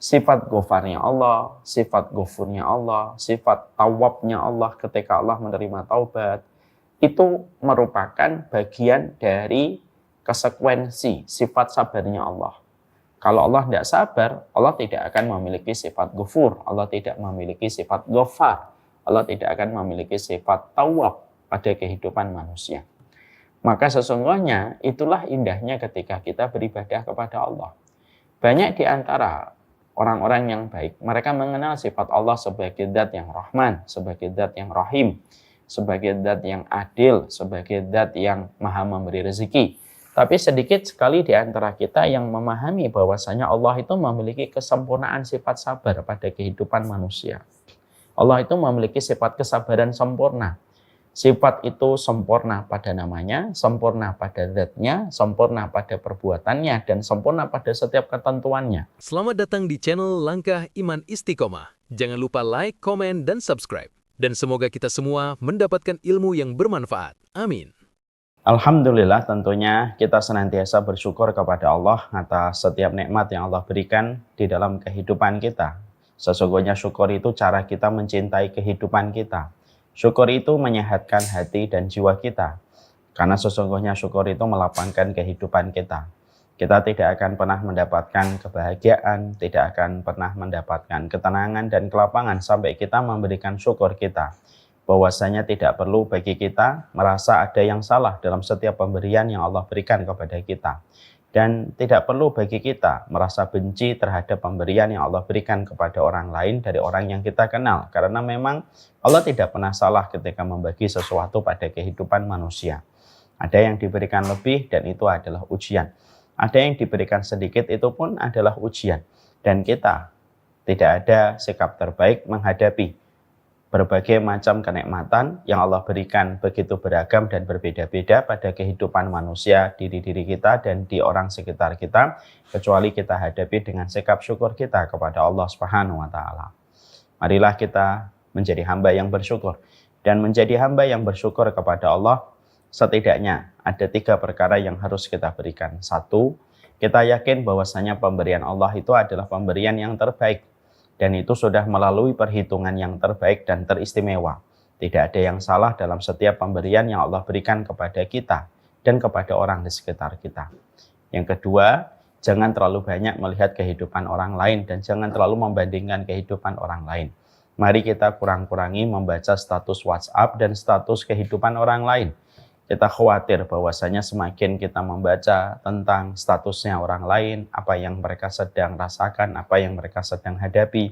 sifat ghafarnya Allah, sifat ghafurnya Allah, sifat tawabnya Allah ketika Allah menerima taubat, itu merupakan bagian dari konsekuensi sifat sabarnya Allah. Kalau Allah tidak sabar, Allah tidak akan memiliki sifat ghafur, Allah tidak memiliki sifat ghafar, Allah tidak akan memiliki sifat tawab pada kehidupan manusia. Maka sesungguhnya itulah indahnya ketika kita beribadah kepada Allah. Banyak di antara orang-orang yang baik, mereka mengenal sifat Allah sebagai zat yang Rahman, sebagai zat yang Rahim, sebagai zat yang adil, sebagai zat yang maha memberi rezeki. Tapi sedikit sekali di antara kita yang memahami bahwasanya Allah itu memiliki kesempurnaan sifat sabar pada kehidupan manusia. Allah itu memiliki sifat kesabaran sempurna. Sifat itu sempurna pada namanya, sempurna pada zatnya, sempurna pada perbuatannya, dan sempurna pada setiap ketentuannya. Selamat datang di channel Langkah Iman Istiqomah. Jangan lupa like, komen, dan subscribe. Dan semoga kita semua mendapatkan ilmu yang bermanfaat. Amin. Alhamdulillah, tentunya kita senantiasa bersyukur kepada Allah atas setiap nikmat yang Allah berikan di dalam kehidupan kita. Sesungguhnya syukur itu cara kita mencintai kehidupan kita. Syukur itu menyehatkan hati dan jiwa kita. Karena sesungguhnya syukur itu melapangkan kehidupan kita. Kita tidak akan pernah mendapatkan kebahagiaan, tidak akan pernah mendapatkan ketenangan dan kelapangan sampai kita memberikan syukur kita. Bahwasanya tidak perlu bagi kita merasa ada yang salah dalam setiap pemberian yang Allah berikan kepada kita. Dan tidak perlu bagi kita merasa benci terhadap pemberian yang Allah berikan kepada orang lain dari orang yang kita kenal. Karena memang Allah tidak pernah salah ketika membagi sesuatu pada kehidupan manusia. Ada yang diberikan lebih dan itu adalah ujian. Ada yang diberikan sedikit itu pun adalah ujian. Dan kita tidak ada sikap terbaik menghadapi berbagai macam kenikmatan yang Allah berikan begitu beragam dan berbeda-beda pada kehidupan manusia, diri kita dan di orang sekitar kita, kecuali kita hadapi dengan sikap syukur kita kepada Allah Subhanahu wa Ta'ala. Marilah kita menjadi hamba yang bersyukur, dan menjadi hamba yang bersyukur kepada Allah setidaknya ada 3 perkara yang harus kita berikan. 1, kita yakin bahwasanya pemberian Allah itu adalah pemberian yang terbaik. Dan itu sudah melalui perhitungan yang terbaik dan teristimewa. Tidak ada yang salah dalam setiap pemberian yang Allah berikan kepada kita dan kepada orang di sekitar kita. Yang kedua, jangan terlalu banyak melihat kehidupan orang lain dan jangan terlalu membandingkan kehidupan orang lain. Mari kita kurang-kurangi membaca status WhatsApp dan status kehidupan orang lain. Kita khawatir bahwasanya semakin kita membaca tentang statusnya orang lain, apa yang mereka sedang rasakan, apa yang mereka sedang hadapi,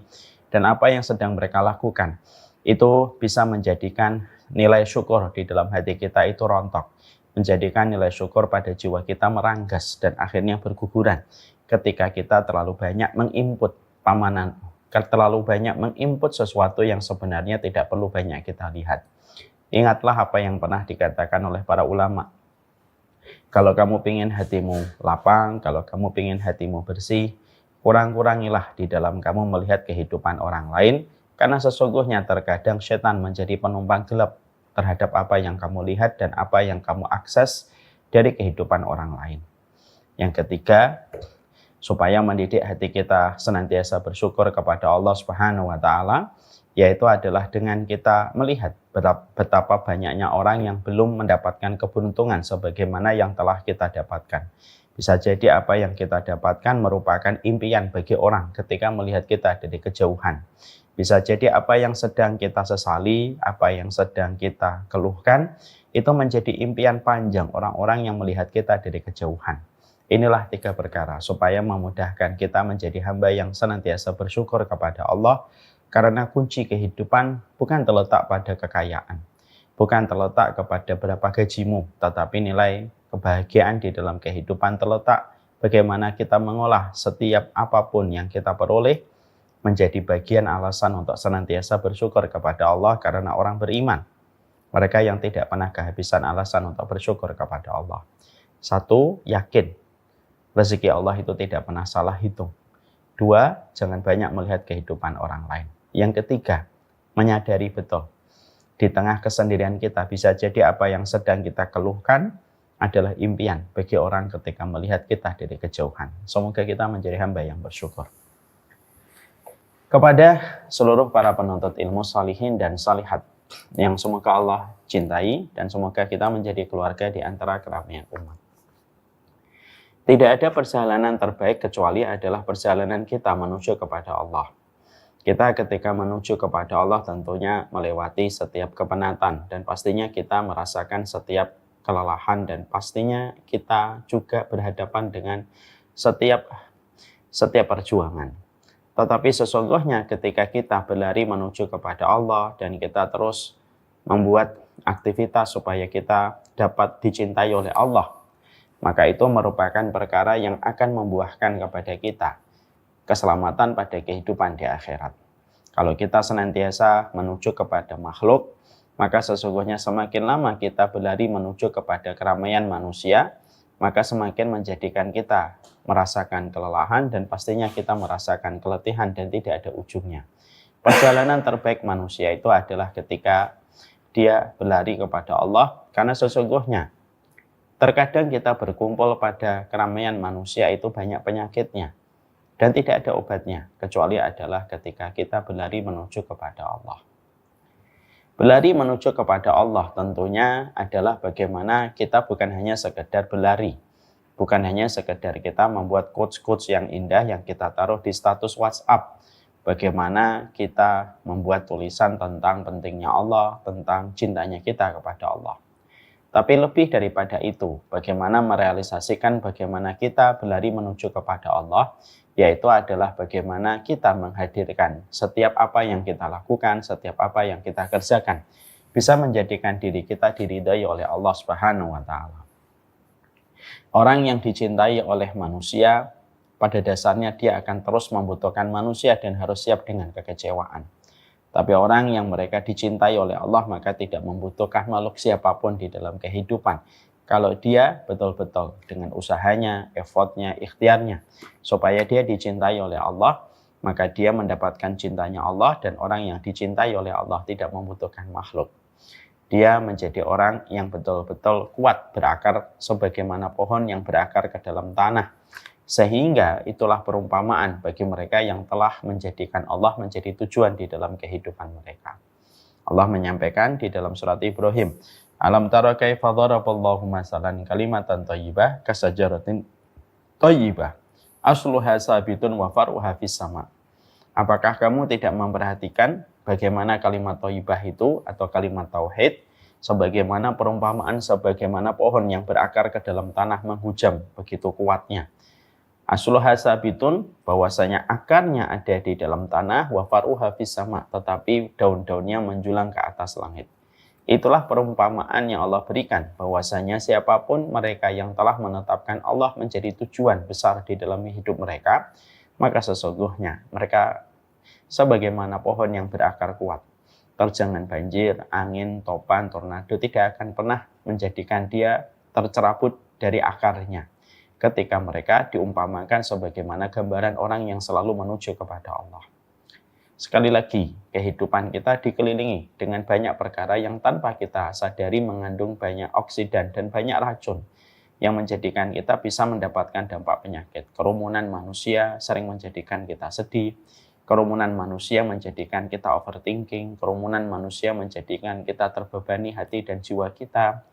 dan apa yang sedang mereka lakukan, itu bisa menjadikan nilai syukur di dalam hati kita itu rontok, menjadikan nilai syukur pada jiwa kita meranggas dan akhirnya berguguran ketika kita terlalu banyak menginput pamanan, terlalu banyak menginput sesuatu yang sebenarnya tidak perlu banyak kita lihat. Ingatlah apa yang pernah dikatakan oleh para ulama. Kalau kamu ingin hatimu lapang, kalau kamu ingin hatimu bersih, kurang-kurangilah di dalam kamu melihat kehidupan orang lain, karena sesungguhnya terkadang setan menjadi penumpang gelap terhadap apa yang kamu lihat dan apa yang kamu akses dari kehidupan orang lain. Yang ketiga, supaya mendidik hati kita senantiasa bersyukur kepada Allah Subhanahu wa Ta'ala, yaitu adalah dengan kita melihat betapa banyaknya orang yang belum mendapatkan keberuntungan sebagaimana yang telah kita dapatkan. Bisa jadi apa yang kita dapatkan merupakan impian bagi orang ketika melihat kita dari kejauhan. Bisa jadi apa yang sedang kita sesali, apa yang sedang kita keluhkan, itu menjadi impian panjang orang-orang yang melihat kita dari kejauhan. Inilah 3 perkara supaya memudahkan kita menjadi hamba yang senantiasa bersyukur kepada Allah. Karena kunci kehidupan bukan terletak pada kekayaan, bukan terletak kepada berapa gajimu, tetapi nilai kebahagiaan di dalam kehidupan terletak bagaimana kita mengolah setiap apapun yang kita peroleh menjadi bagian alasan untuk senantiasa bersyukur kepada Allah. Karena orang beriman, mereka yang tidak pernah kehabisan alasan untuk bersyukur kepada Allah. 1, yakin rezeki Allah itu tidak pernah salah hitung. 2, jangan banyak melihat kehidupan orang lain. Yang ketiga, menyadari betul di tengah kesendirian kita bisa jadi apa yang sedang kita keluhkan adalah impian bagi orang ketika melihat kita dari kejauhan. Semoga kita menjadi hamba yang bersyukur. Kepada seluruh para penuntut ilmu salihin dan salihat yang semoga Allah cintai dan semoga kita menjadi keluarga di antara keramaian umat. Tidak ada perjalanan terbaik kecuali adalah perjalanan kita menuju kepada Allah. Kita ketika menuju kepada Allah tentunya melewati setiap kepenatan dan pastinya kita merasakan setiap kelelahan dan pastinya kita juga berhadapan dengan setiap perjuangan. Tetapi sesungguhnya ketika kita berlari menuju kepada Allah dan kita terus membuat aktivitas supaya kita dapat dicintai oleh Allah, maka itu merupakan perkara yang akan membuahkan kepada kita keselamatan pada kehidupan di akhirat. Kalau kita senantiasa menuju kepada makhluk, maka sesungguhnya semakin lama kita berlari menuju kepada keramaian manusia, maka semakin menjadikan kita merasakan kelelahan dan pastinya kita merasakan keletihan dan tidak ada ujungnya. Perjalanan terbaik manusia itu adalah ketika dia berlari kepada Allah, karena sesungguhnya terkadang kita berkumpul pada keramaian manusia itu banyak penyakitnya dan tidak ada obatnya, kecuali adalah ketika kita berlari menuju kepada Allah. Berlari menuju kepada Allah tentunya adalah bagaimana kita bukan hanya sekedar berlari, bukan hanya sekedar kita membuat quotes-quotes yang indah yang kita taruh di status WhatsApp. Bagaimana kita membuat tulisan tentang pentingnya Allah, tentang cintanya kita kepada Allah. Tapi lebih daripada itu, bagaimana merealisasikan bagaimana kita berlari menuju kepada Allah, yaitu adalah bagaimana kita menghadirkan setiap apa yang kita lakukan, setiap apa yang kita kerjakan, bisa menjadikan diri kita diridhai oleh Allah Subhanahu wa Ta'ala. Orang yang dicintai oleh manusia, pada dasarnya dia akan terus membutuhkan manusia dan harus siap dengan kekecewaan. Tapi orang yang mereka dicintai oleh Allah maka tidak membutuhkan makhluk siapapun di dalam kehidupan. Kalau dia betul-betul dengan usahanya, effortnya, ikhtiarnya, supaya dia dicintai oleh Allah, maka dia mendapatkan cintanya Allah dan orang yang dicintai oleh Allah tidak membutuhkan makhluk. Dia menjadi orang yang betul-betul kuat berakar sebagaimana pohon yang berakar ke dalam tanah. Sehingga itulah perumpamaan bagi mereka yang telah menjadikan Allah menjadi tujuan di dalam kehidupan mereka. Allah menyampaikan di dalam surat Ibrahim, Alam tara kaifa daraballahu masalan kalimatan thayyibah kasajaratin thayyibah asluha sabitun wa far'uha fis sama. Apakah kamu tidak memperhatikan bagaimana kalimat thayyibah itu atau kalimat tauhid sebagaimana perumpamaan sebagaimana pohon yang berakar ke dalam tanah menghujam begitu kuatnya. Asluha sabitun, bahwasanya akarnya ada di dalam tanah, wa faruha fis sama, tetapi daun-daunnya menjulang ke atas langit. Itulah perumpamaan yang Allah berikan, bahwasanya siapapun mereka yang telah menetapkan Allah menjadi tujuan besar di dalam hidup mereka, maka sesungguhnya mereka sebagaimana pohon yang berakar kuat. Terjangan banjir, angin, topan, tornado tidak akan pernah menjadikan dia tercerabut dari akarnya. Ketika mereka diumpamakan sebagaimana gambaran orang yang selalu menuju kepada Allah. Sekali lagi, kehidupan kita dikelilingi dengan banyak perkara yang tanpa kita sadari mengandung banyak oksidan dan banyak racun yang menjadikan kita bisa mendapatkan dampak penyakit. Kerumunan manusia sering menjadikan kita sedih, kerumunan manusia menjadikan kita overthinking, kerumunan manusia menjadikan kita terbebani hati dan jiwa kita.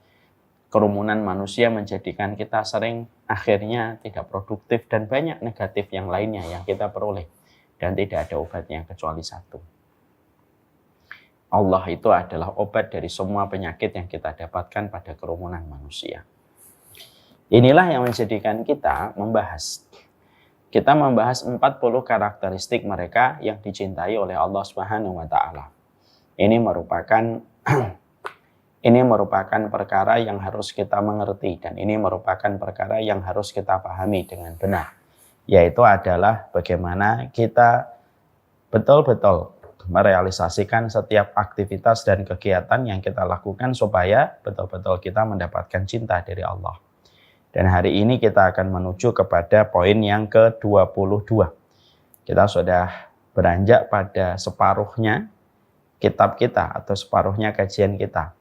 Kerumunan manusia menjadikan kita sering akhirnya tidak produktif dan banyak negatif yang lainnya yang kita peroleh. Dan tidak ada obatnya kecuali satu. Allah itu adalah obat dari semua penyakit yang kita dapatkan pada kerumunan manusia. Inilah yang menjadikan kita membahas. Kita membahas 40 karakteristik mereka yang dicintai oleh Allah Subhanahu wa Ta'ala. Ini merupakan perkara yang harus kita mengerti dan ini merupakan perkara yang harus kita pahami dengan benar, yaitu adalah bagaimana kita betul-betul merealisasikan setiap aktivitas dan kegiatan yang kita lakukan supaya betul-betul kita mendapatkan cinta dari Allah. Dan hari ini kita akan menuju kepada poin yang ke-22. Kita sudah beranjak pada separuhnya kitab kita atau separuhnya kajian kita.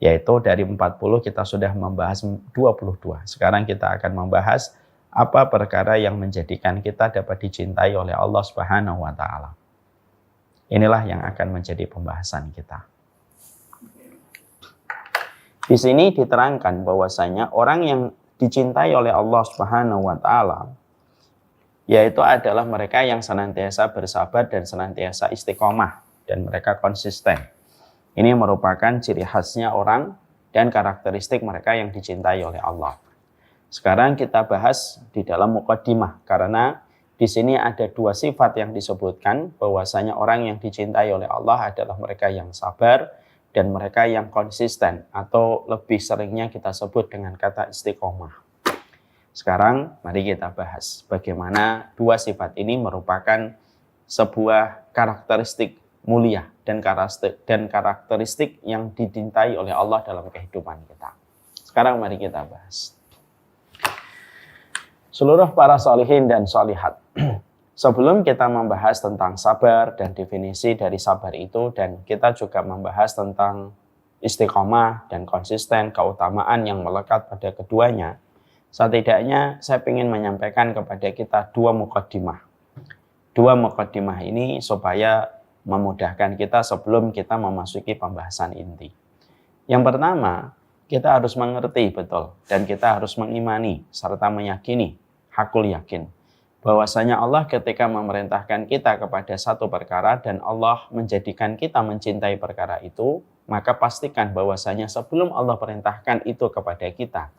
Yaitu dari 40 kita sudah membahas 22. Sekarang kita akan membahas apa perkara yang menjadikan kita dapat dicintai oleh Allah Subhanahu wa Ta'ala. Inilah yang akan menjadi pembahasan kita. Di sini diterangkan bahwasanya orang yang dicintai oleh Allah Subhanahu wa taala yaitu adalah mereka yang senantiasa bersabar dan senantiasa istiqomah dan mereka konsisten. Ini merupakan ciri khasnya orang dan karakteristik mereka yang dicintai oleh Allah. Sekarang kita bahas di dalam muqaddimah karena di sini ada dua sifat yang disebutkan bahwasanya orang yang dicintai oleh Allah adalah mereka yang sabar dan mereka yang konsisten atau lebih seringnya kita sebut dengan kata istiqomah. Sekarang mari kita bahas bagaimana dua sifat ini merupakan sebuah karakteristik mulia dan karakteristik yang dicintai oleh Allah dalam kehidupan kita. Sekarang mari kita bahas. Seluruh para sholihin dan sholihat, sebelum kita membahas tentang sabar dan definisi dari sabar itu, dan kita juga membahas tentang istiqomah dan konsisten, keutamaan yang melekat pada keduanya, setidaknya saya ingin menyampaikan kepada kita dua muqaddimah. Dua muqaddimah ini supaya memudahkan kita sebelum kita memasuki pembahasan inti. Yang pertama, kita harus mengerti betul dan kita harus mengimani serta meyakini, hakul yakin, bahwasanya Allah ketika memerintahkan kita kepada satu perkara dan Allah menjadikan kita mencintai perkara itu, maka pastikan bahwasanya sebelum Allah perintahkan itu kepada kita,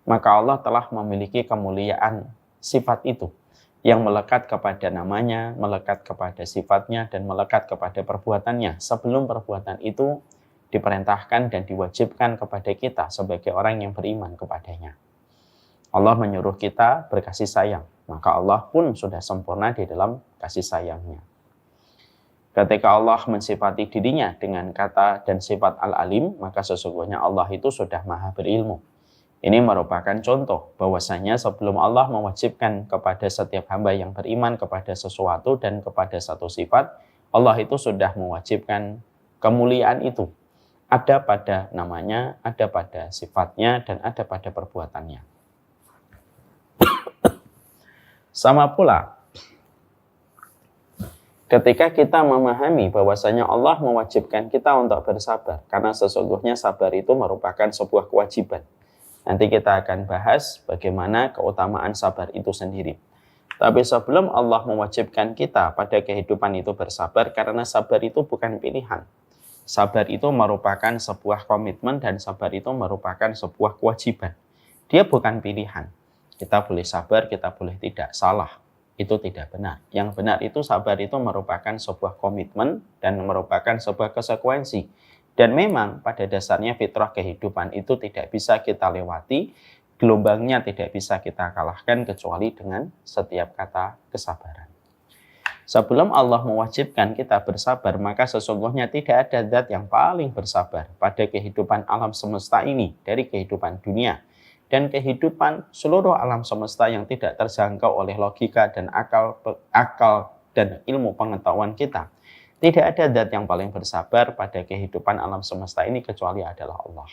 maka Allah telah memiliki kemuliaan sifat itu yang melekat kepada namanya, melekat kepada sifatnya, dan melekat kepada perbuatannya sebelum perbuatan itu diperintahkan dan diwajibkan kepada kita sebagai orang yang beriman kepadanya. Allah menyuruh kita berkasih sayang, maka Allah pun sudah sempurna di dalam kasih sayangnya. Ketika Allah mensifati dirinya dengan kata dan sifat Al-Alim, maka sesungguhnya Allah itu sudah maha berilmu. Ini merupakan contoh bahwasanya sebelum Allah mewajibkan kepada setiap hamba yang beriman kepada sesuatu dan kepada satu sifat, Allah itu sudah mewajibkan kemuliaan itu. Ada pada namanya, ada pada sifatnya, dan ada pada perbuatannya. Sama pula, ketika kita memahami bahwasanya Allah mewajibkan kita untuk bersabar, karena sesungguhnya sabar itu merupakan sebuah kewajiban. Nanti kita akan bahas bagaimana keutamaan sabar itu sendiri. Tapi sebelum Allah mewajibkan kita pada kehidupan itu bersabar, karena sabar itu bukan pilihan. Sabar itu merupakan sebuah komitmen dan sabar itu merupakan sebuah kewajiban. Dia bukan pilihan. Kita boleh sabar, kita boleh tidak. Salah. Itu tidak benar. Yang benar itu sabar itu merupakan sebuah komitmen dan merupakan sebuah konsekuensi. Dan memang pada dasarnya fitrah kehidupan itu tidak bisa kita lewati, gelombangnya tidak bisa kita kalahkan kecuali dengan setiap kata kesabaran. Sebelum Allah mewajibkan kita bersabar, maka sesungguhnya tidak ada zat yang paling bersabar pada kehidupan alam semesta ini, dari kehidupan dunia dan kehidupan seluruh alam semesta yang tidak terjangkau oleh logika dan akal dan ilmu pengetahuan kita. Tidak ada zat yang paling bersabar pada kehidupan alam semesta ini kecuali adalah Allah.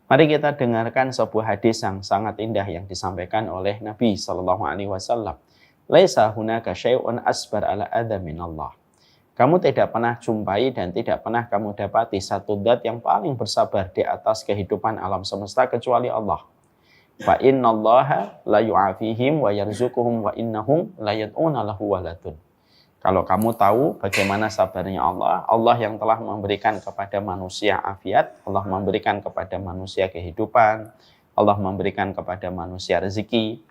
Mari kita dengarkan sebuah hadis yang sangat indah yang disampaikan oleh Nabi SAW. Laisa hunaka syai'un asbar ala adza minallah. Kamu tidak pernah jumpai dan tidak pernah kamu dapati satu zat yang paling bersabar di atas kehidupan alam semesta kecuali Allah. Fa innallaha la yu'afihim wa yarzuquhum wa innahum la yad'una lahu waladun. Kalau kamu tahu bagaimana sabarnya Allah, Allah yang telah memberikan kepada manusia afiat, Allah memberikan kepada manusia kehidupan, Allah memberikan kepada manusia rezeki,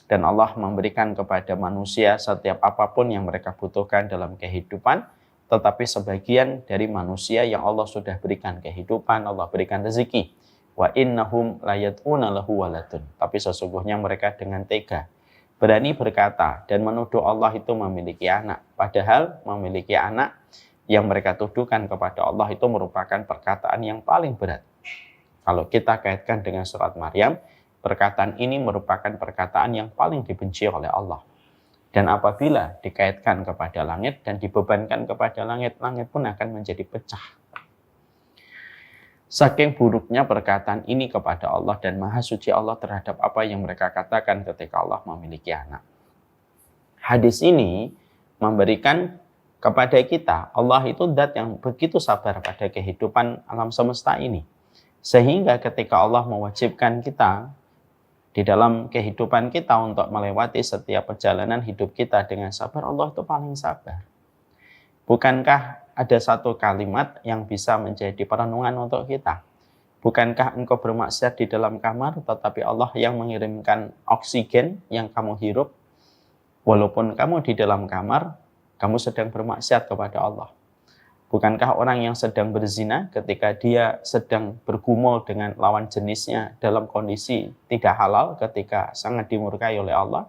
dan Allah memberikan kepada manusia setiap apapun yang mereka butuhkan dalam kehidupan, tetapi sebagian dari manusia yang Allah sudah berikan kehidupan, Allah berikan rezeki. Wa innahum la yad'una lahu waladun. Tapi sesungguhnya mereka dengan tega berani berkata dan menuduh Allah itu memiliki anak. Padahal memiliki anak yang mereka tuduhkan kepada Allah itu merupakan perkataan yang paling berat. Kalau kita kaitkan dengan surat Maryam, perkataan ini merupakan perkataan yang paling dibenci oleh Allah. Dan apabila dikaitkan kepada langit dan dibebankan kepada langit, langit pun akan menjadi pecah. Saking buruknya perkataan ini kepada Allah dan maha suci Allah terhadap apa yang mereka katakan ketika Allah memiliki anak. Hadis ini memberikan kepada kita. Allah itu zat yang begitu sabar pada kehidupan alam semesta ini. Sehingga ketika Allah mewajibkan kita di dalam kehidupan kita untuk melewati setiap perjalanan hidup kita dengan sabar, Allah itu paling sabar. Bukankah ada satu kalimat yang bisa menjadi perenungan untuk kita? Bukankah engkau bermaksiat di dalam kamar, tetapi Allah yang mengirimkan oksigen yang kamu hirup? Walaupun kamu di dalam kamar, kamu sedang bermaksiat kepada Allah. Bukankah orang yang sedang berzina ketika dia sedang bergumul dengan lawan jenisnya dalam kondisi tidak halal ketika sangat dimurkai oleh Allah?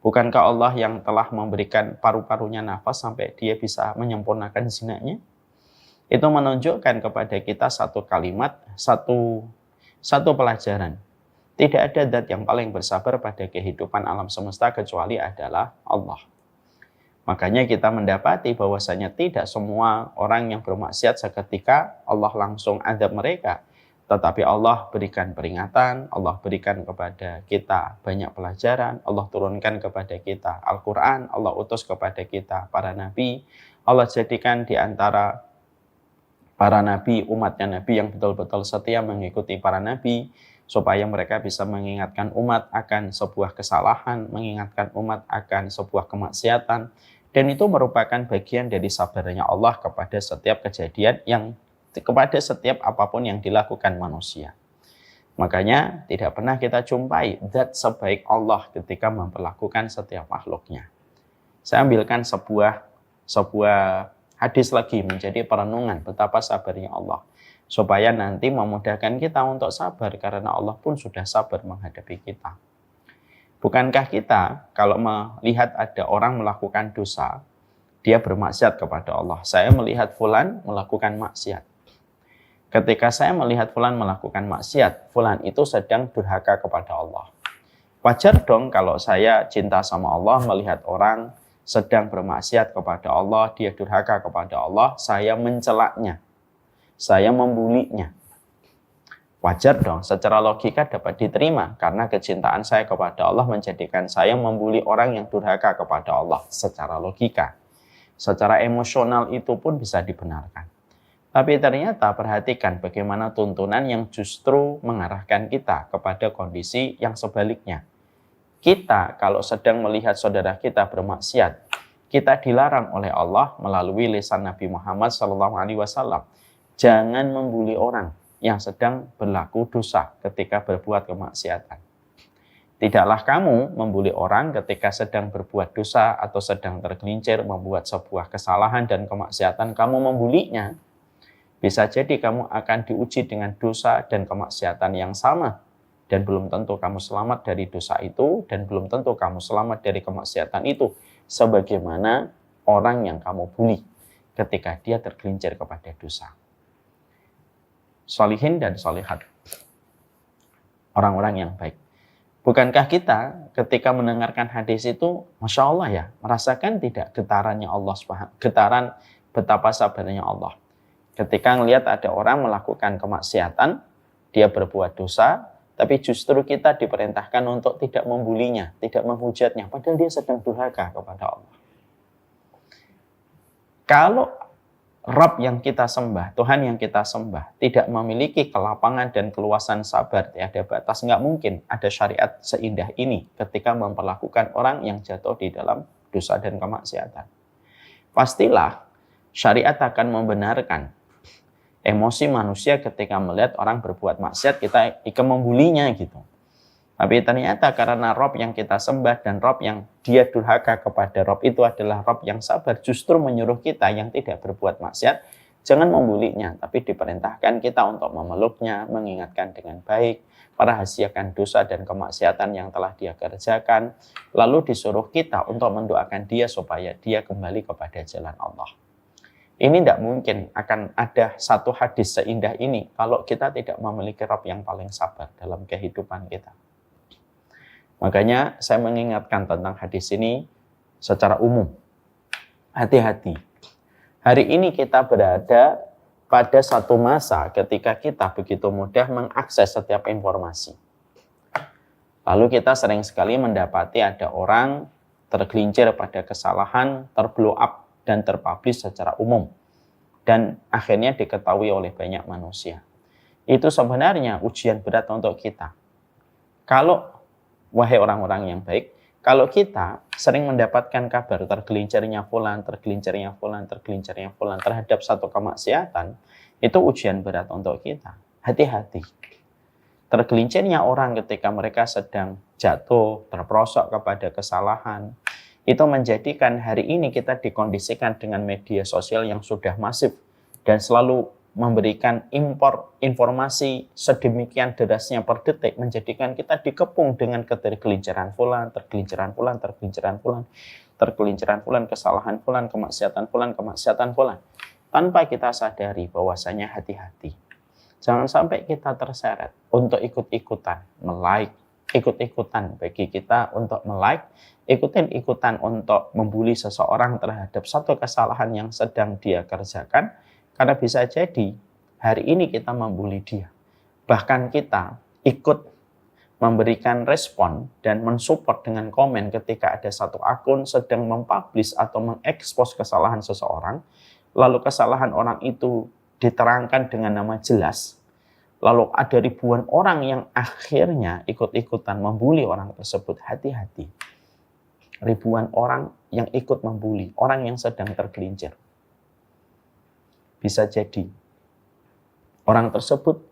Bukankah Allah yang telah memberikan paru-parunya nafas sampai dia bisa menyempurnakan zinanya? Itu menunjukkan kepada kita satu kalimat, satu pelajaran. Tidak ada zat yang paling bersabar pada kehidupan alam semesta kecuali adalah Allah. Makanya kita mendapati bahwasanya tidak semua orang yang bermaksiat seketika Allah langsung azab mereka. Tetapi Allah berikan peringatan, Allah berikan kepada kita banyak pelajaran, Allah turunkan kepada kita Al-Quran, Allah utus kepada kita para nabi, Allah jadikan di antara para nabi, umatnya nabi yang betul-betul setia mengikuti para nabi, supaya mereka bisa mengingatkan umat akan sebuah kesalahan, mengingatkan umat akan sebuah kemaksiatan. Dan itu merupakan bagian dari sabarnya Allah kepada setiap kejadian kepada setiap apapun yang dilakukan manusia. Makanya tidak pernah kita jumpai zat sebaik Allah ketika memperlakukan setiap makhluknya. Saya ambilkan sebuah hadis lagi menjadi perenungan betapa sabarnya Allah. Supaya nanti memudahkan kita untuk sabar karena Allah pun sudah sabar menghadapi kita. Bukankah kita kalau melihat ada orang melakukan dosa, dia bermaksiat kepada Allah. Saya melihat fulan melakukan maksiat. Ketika saya melihat fulan melakukan maksiat, fulan itu sedang durhaka kepada Allah. Wajar dong kalau saya cinta sama Allah, melihat orang sedang bermaksiat kepada Allah, dia durhaka kepada Allah, saya mencelaknya, saya membulinya. Wajar dong, secara logika dapat diterima karena kecintaan saya kepada Allah menjadikan saya membuli orang yang durhaka kepada Allah secara logika. Secara emosional itu pun bisa dibenarkan. Tapi ternyata perhatikan bagaimana tuntunan yang justru mengarahkan kita kepada kondisi yang sebaliknya. Kita kalau sedang melihat saudara kita bermaksiat, kita dilarang oleh Allah melalui lisan Nabi Muhammad SAW. Jangan membuli orang yang sedang berlaku dosa ketika berbuat kemaksiatan. Tidaklah kamu membuli orang ketika sedang berbuat dosa atau sedang tergelincir membuat sebuah kesalahan dan kemaksiatan, kamu membulinya. Bisa jadi kamu akan diuji dengan dosa dan kemaksiatan yang sama. Dan belum tentu kamu selamat dari dosa itu, dan belum tentu kamu selamat dari kemaksiatan itu. Sebagaimana orang yang kamu bully ketika dia tergelincir kepada dosa. Sholihin dan sholihat, orang-orang yang baik. Bukankah kita ketika mendengarkan hadis itu, Masya Allah ya, merasakan tidak getarannya Allah SWT, getaran betapa sabarnya Allah. Ketika melihat ada orang melakukan kemaksiatan, dia berbuat dosa, tapi justru kita diperintahkan untuk tidak membulinya, tidak menghujatnya, padahal dia sedang durhaka kepada Allah. Kalau Rabb yang kita sembah, Tuhan yang kita sembah, tidak memiliki kelapangan dan keluasan sabar, tiada batas, nggak mungkin ada syariat seindah ini ketika memperlakukan orang yang jatuh di dalam dosa dan kemaksiatan. Pastilah syariat akan membenarkan emosi manusia ketika melihat orang berbuat maksiat, kita ikut membulinya gitu. Tapi ternyata karena Rabb yang kita sembah dan Rabb yang dia durhaka kepada Rabb itu adalah Rabb yang sabar, justru menyuruh kita yang tidak berbuat maksiat, jangan membulinya, tapi diperintahkan kita untuk memeluknya, mengingatkan dengan baik, merahasiakan dosa dan kemaksiatan yang telah dia kerjakan, lalu disuruh kita untuk mendoakan dia supaya dia kembali kepada jalan Allah. Ini tidak mungkin akan ada satu hadis seindah ini kalau kita tidak memiliki Rabb yang paling sabar dalam kehidupan kita. Makanya saya mengingatkan tentang hadis ini secara umum. Hati-hati. Hari ini kita berada pada satu masa ketika kita begitu mudah mengakses setiap informasi. Lalu kita sering sekali mendapati ada orang tergelincir pada kesalahan, terblow up dan terpublish secara umum dan akhirnya diketahui oleh banyak manusia. Itu sebenarnya ujian berat untuk kita. Kalau, wahai orang-orang yang baik, kalau kita sering mendapatkan kabar tergelincirnya fulan terhadap satu kemaksiatan, itu ujian berat untuk kita. Hati-hati. Tergelincirnya orang ketika mereka sedang jatuh, terperosok kepada kesalahan, itu menjadikan hari ini kita dikondisikan dengan media sosial yang sudah masif dan selalu memberikan impor informasi sedemikian derasnya per detik, menjadikan kita dikepung dengan ketergelinciran fulan, kesalahan fulan, kemaksiatan fulan. Tanpa kita sadari bahwasanya hati-hati. Jangan sampai kita terseret untuk ikut-ikutan melike, ikut-ikutan bagi kita untuk melike, ikutan untuk membuli seseorang terhadap satu kesalahan yang sedang dia kerjakan. Karena bisa jadi hari ini kita membuli dia. Bahkan kita ikut memberikan respon dan mensupport dengan komen ketika ada satu akun sedang mempublish atau mengekspos kesalahan seseorang. Lalu kesalahan orang itu diterangkan dengan nama jelas. Lalu ada ribuan orang yang akhirnya ikut-ikutan membuli orang tersebut. Hati-hati. Ribuan orang yang ikut membuli orang yang sedang tergelincir. Bisa jadi orang tersebut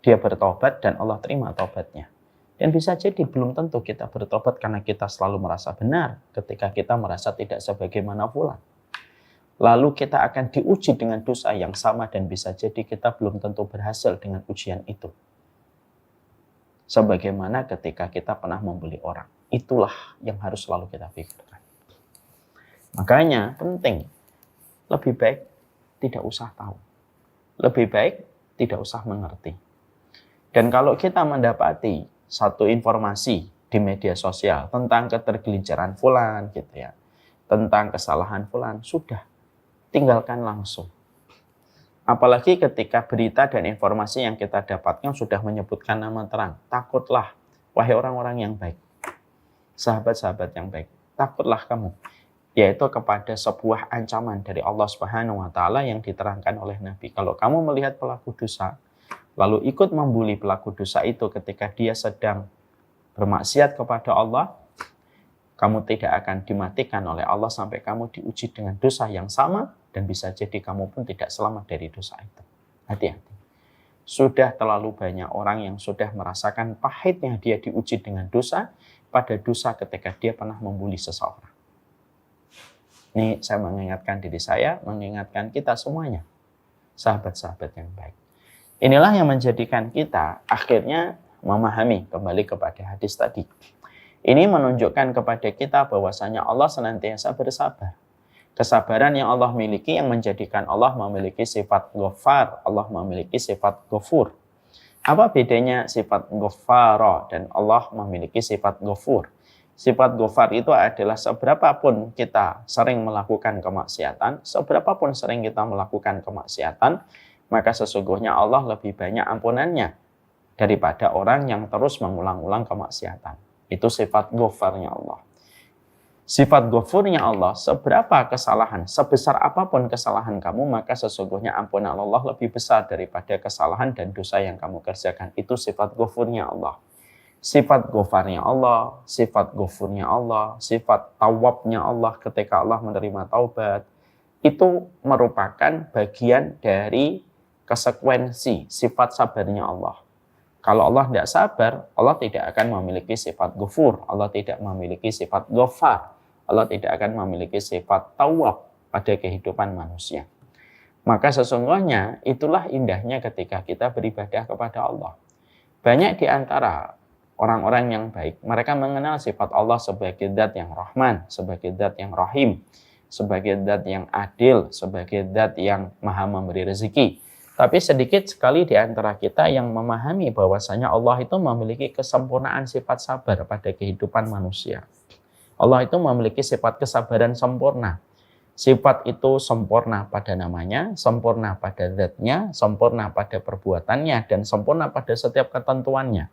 dia bertobat dan Allah terima tobatnya. Dan bisa jadi belum tentu kita bertobat karena kita selalu merasa benar ketika kita merasa tidak sebagaimana fulan. Lalu kita akan diuji dengan dosa yang sama dan bisa jadi kita belum tentu berhasil dengan ujian itu. Sebagaimana ketika kita pernah membuli orang. Itulah yang harus selalu kita pikirkan. Makanya penting, lebih baik tidak usah tahu. Lebih baik tidak usah mengerti. Dan kalau kita mendapati satu informasi di media sosial tentang ketergelinciran fulan gitu ya, tentang kesalahan fulan, sudah tinggalkan langsung. Apalagi ketika berita dan informasi yang kita dapatkan sudah menyebutkan nama terang. Takutlah, wahai orang-orang yang baik. Sahabat-sahabat yang baik, takutlah kamu. Yaitu kepada sebuah ancaman dari Allah Subhanahu wa Ta'ala yang diterangkan oleh Nabi. Kalau kamu melihat pelaku dosa, lalu ikut membuli pelaku dosa itu ketika dia sedang bermaksiat kepada Allah, kamu tidak akan dimatikan oleh Allah sampai kamu diuji dengan dosa yang sama, dan bisa jadi kamu pun tidak selamat dari dosa itu. Hati-hati. Sudah terlalu banyak orang yang sudah merasakan pahitnya dia diuji dengan dosa, pada dosa ketika dia pernah membuli seseorang. Ini saya mengingatkan diri saya, mengingatkan kita semuanya, sahabat-sahabat yang baik. Inilah yang menjadikan kita akhirnya memahami kembali kepada hadis tadi. Ini menunjukkan kepada kita bahwasanya Allah senantiasa bersabar. Kesabaran yang Allah miliki yang menjadikan Allah memiliki sifat Ghaffar, Allah memiliki sifat Ghafur. Apa bedanya sifat Ghaffara dan Allah memiliki sifat Ghafur? Sifat Ghaffar itu adalah seberapapun kita sering melakukan kemaksiatan, maka sesungguhnya Allah lebih banyak ampunannya daripada orang yang terus mengulang-ulang kemaksiatan. Itu sifat Ghaffarnya Allah. Sifat Ghafurnya Allah, seberapa kesalahan, sebesar apapun kesalahan kamu, maka sesungguhnya ampunan Allah lebih besar daripada kesalahan dan dosa yang kamu kerjakan. Itu sifat Ghafurnya Allah. Sifat Ghafarnya Allah, sifat Ghafurnya Allah, sifat Tawwabnya Allah ketika Allah menerima taubat, itu merupakan bagian dari konsekuensi sifat sabarnya Allah. Kalau Allah tidak sabar, Allah tidak akan memiliki sifat Ghafur, Allah tidak memiliki sifat Ghafar, Allah tidak akan memiliki sifat Tawwab pada kehidupan manusia. Maka sesungguhnya itulah indahnya ketika kita beribadah kepada Allah. Banyak di antara orang-orang yang baik, mereka mengenal sifat Allah sebagai zat yang Rahman, sebagai zat yang Rahim, sebagai zat yang adil, sebagai zat yang maha memberi rezeki. Tapi sedikit sekali di antara kita yang memahami bahwasanya Allah itu memiliki kesempurnaan sifat sabar pada kehidupan manusia. Allah itu memiliki sifat kesabaran sempurna. Sifat itu sempurna pada namanya, sempurna pada zatnya, sempurna pada perbuatannya, dan sempurna pada setiap ketentuannya.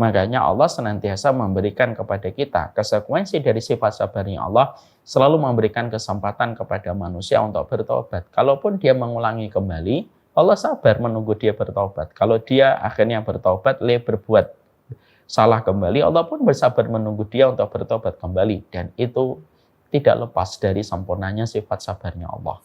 Makanya Allah senantiasa memberikan kepada kita konsekuensi dari sifat sabarnya Allah selalu memberikan kesempatan kepada manusia untuk bertobat. Kalaupun dia mengulangi kembali, Allah sabar menunggu dia bertobat. Kalau dia akhirnya bertobat, berbuat salah kembali, Allah pun bersabar menunggu dia untuk bertobat kembali. Dan itu tidak lepas dari sempurnanya sifat sabarnya Allah.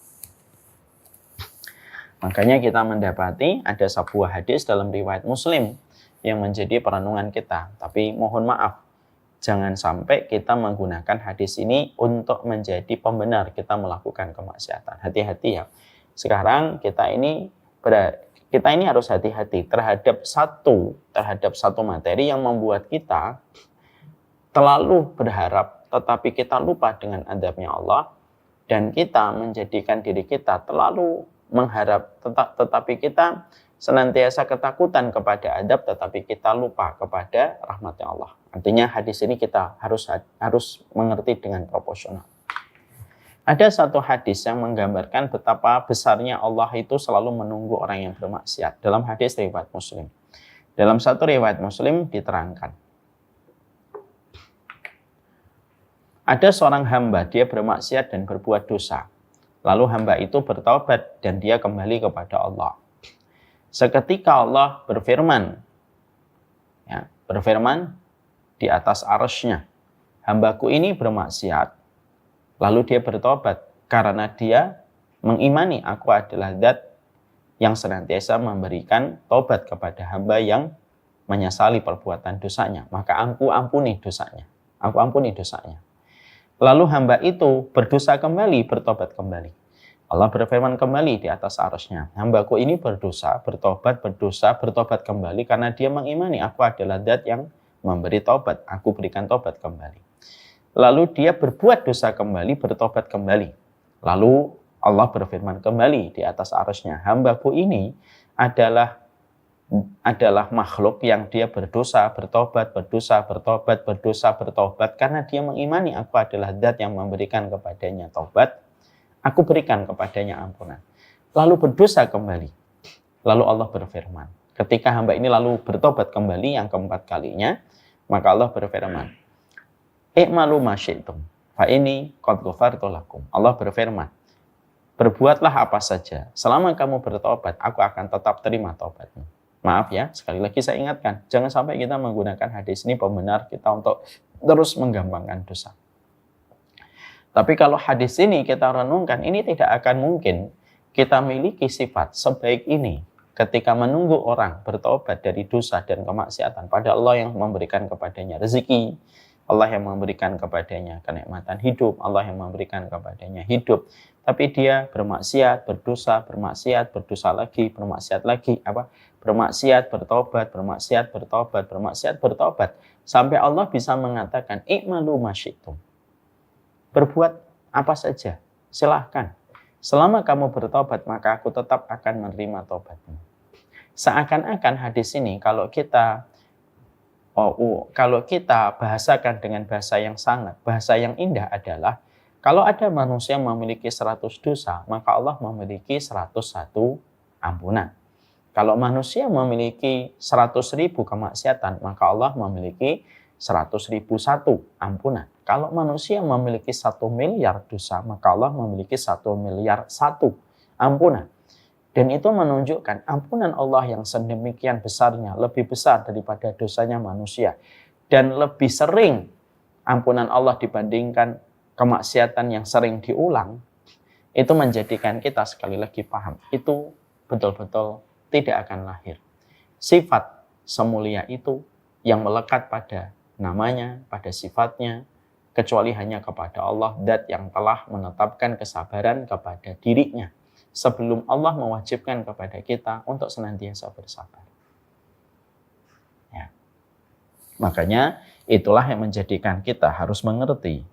Makanya kita mendapati ada sebuah hadis dalam riwayat Muslim yang menjadi perenungan kita. Tapi mohon maaf, jangan sampai kita menggunakan hadis ini untuk menjadi pembenar kita melakukan kemaksiatan. Hati-hati ya. Sekarang kita ini harus hati-hati terhadap satu materi yang membuat kita terlalu berharap, tetapi kita lupa dengan adabnya Allah, dan kita menjadikan diri kita terlalu mengharap, tetapi kita senantiasa ketakutan kepada adab, tetapi kita lupa kepada rahmatnya Allah. Artinya hadis ini kita harus mengerti dengan proporsional. Ada satu hadis yang menggambarkan betapa besarnya Allah itu selalu menunggu orang yang bermaksiat. Dalam hadis riwayat Muslim. Dalam satu riwayat Muslim diterangkan, ada seorang hamba, dia bermaksiat dan berbuat dosa. Lalu hamba itu bertaubat dan dia kembali kepada Allah. Seketika Allah berfirman di atas arsy-Nya, hambaku ini bermaksiat, lalu dia bertobat karena dia mengimani aku adalah zat yang senantiasa memberikan tobat kepada hamba yang menyesali perbuatan dosanya, maka aku ampuni dosanya. Lalu hamba itu berdosa kembali, bertobat kembali. Allah berfirman kembali di atas arsy-Nya, hambaku ini berdosa bertobat kembali karena dia mengimani aku adalah zat yang memberi tobat, aku berikan tobat kembali. Lalu dia berbuat dosa kembali, bertobat kembali. Lalu Allah berfirman kembali di atas arsy-Nya, hambaku ini adalah makhluk yang dia berdosa, bertobat karena dia mengimani aku adalah zat yang memberikan kepadanya tobat, aku berikan kepadanya ampunan. Lalu berdosa kembali. Lalu Allah berfirman, ketika hamba ini lalu bertobat kembali yang keempat kalinya, maka Allah berfirman, "I'malu ma syi'tum, fa inni qad ghafartu lakum." Allah berfirman, berbuatlah apa saja, selama kamu bertobat, aku akan tetap terima tobatmu. Maaf ya, sekali lagi saya ingatkan, jangan sampai kita menggunakan hadis ini pembenar kita untuk terus menggampangkan dosa. Tapi kalau hadis ini kita renungkan, ini tidak akan mungkin kita miliki sifat sebaik ini ketika menunggu orang bertobat dari dosa dan kemaksiatan pada Allah yang memberikan kepadanya rezeki, Allah yang memberikan kepadanya kenikmatan hidup, Allah yang memberikan kepadanya hidup. Tapi dia bermaksiat, berdosa lagi, bermaksiat, bertobat, sampai Allah bisa mengatakan, "I'malu ma syi'tum." Berbuat apa saja, silahkan. Selama kamu bertobat, maka aku tetap akan menerima tobatmu. Seakan-akan hadis ini kalau kita bahasakan dengan bahasa yang indah adalah, kalau ada manusia yang memiliki 100 dosa, maka Allah memiliki 101 ampunan. Kalau manusia memiliki 100.000 kemaksiatan, maka Allah memiliki 100.001 ampunan. Kalau manusia memiliki 1 miliar dosa, maka Allah memiliki 1 miliar 1 ampunan. Dan itu menunjukkan ampunan Allah yang sedemikian besarnya, lebih besar daripada dosanya manusia. Dan lebih sering ampunan Allah dibandingkan kemaksiatan yang sering diulang. Itu menjadikan kita sekali lagi paham, itu betul-betul tidak akan lahir. Sifat semulia itu yang melekat pada namanya, pada sifatnya, kecuali hanya kepada Allah, zat yang telah menetapkan kesabaran kepada dirinya sebelum Allah mewajibkan kepada kita untuk senantiasa bersabar. Ya. Makanya itulah yang menjadikan kita harus mengerti.